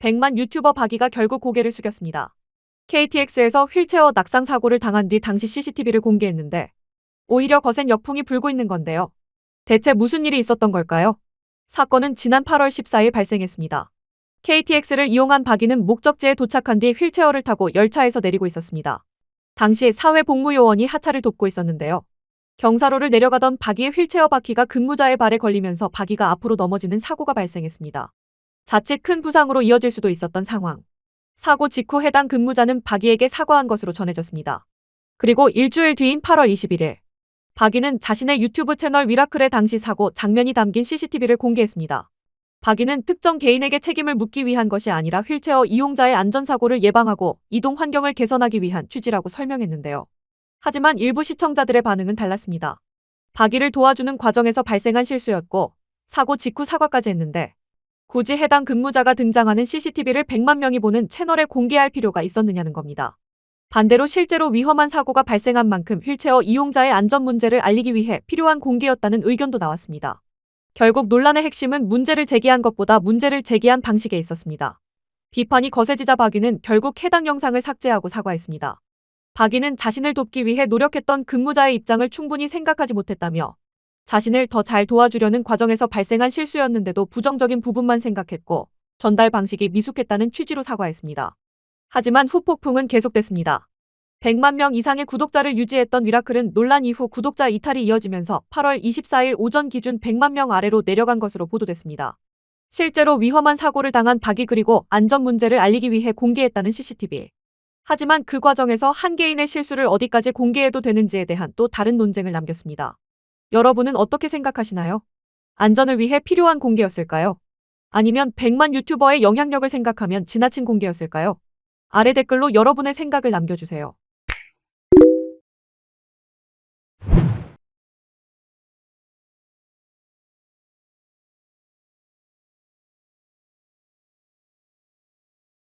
100만 유튜버 박이가 결국 고개를 숙였습니다. KTX에서 휠체어 낙상 사고를 당한 뒤 당시 CCTV를 공개했는데 오히려 거센 역풍이 불고 있는 건데요. 대체 무슨 일이 있었던 걸까요? 사건은 지난 8월 14일 발생했습니다. KTX를 이용한 박이는 목적지에 도착한 뒤 휠체어를 타고 열차에서 내리고 있었습니다. 당시 사회복무요원이 하차를 돕고 있었는데요. 경사로를 내려가던 박이의 휠체어 바퀴가 근무자의 발에 걸리면서 박이가 앞으로 넘어지는 사고가 발생했습니다. 자칫 큰 부상으로 이어질 수도 있었던 상황. 사고 직후 해당 근무자는 박이에게 사과한 것으로 전해졌습니다. 그리고 일주일 뒤인 8월 21일, 박이는 자신의 유튜브 채널 위라클의 당시 사고 장면이 담긴 CCTV를 공개했습니다. 박이는 특정 개인에게 책임을 묻기 위한 것이 아니라 휠체어 이용자의 안전사고를 예방하고 이동 환경을 개선하기 위한 취지라고 설명했는데요. 하지만 일부 시청자들의 반응은 달랐습니다. 박이를 도와주는 과정에서 발생한 실수였고 사고 직후 사과까지 했는데 굳이 해당 근무자가 등장하는 CCTV를 100만 명이 보는 채널에 공개할 필요가 있었느냐는 겁니다. 반대로 실제로 위험한 사고가 발생한 만큼 휠체어 이용자의 안전 문제를 알리기 위해 필요한 공개였다는 의견도 나왔습니다. 결국 논란의 핵심은 문제를 제기한 것보다 문제를 제기한 방식에 있었습니다. 비판이 거세지자 박이는 결국 해당 영상을 삭제하고 사과했습니다. 박이는 자신을 돕기 위해 노력했던 근무자의 입장을 충분히 생각하지 못했다며 자신을 더 잘 도와주려는 과정에서 발생한 실수였는데도 부정적인 부분만 생각했고 전달 방식이 미숙했다는 취지로 사과했습니다. 하지만 후폭풍은 계속됐습니다. 100만 명 이상의 구독자를 유지했던 위라클은 논란 이후 구독자 이탈이 이어지면서 8월 24일 오전 기준 100만 명 아래로 내려간 것으로 보도됐습니다. 실제로 위험한 사고를 당한 박이 그리고 안전 문제를 알리기 위해 공개했다는 CCTV. 하지만 그 과정에서 한 개인의 실수를 어디까지 공개해도 되는지에 대한 또 다른 논쟁을 남겼습니다. 여러분은 어떻게 생각하시나요? 안전을 위해 필요한 공개였을까요? 아니면 100만 유튜버의 영향력을 생각하면 지나친 공개였을까요? 아래 댓글로 여러분의 생각을 남겨주세요.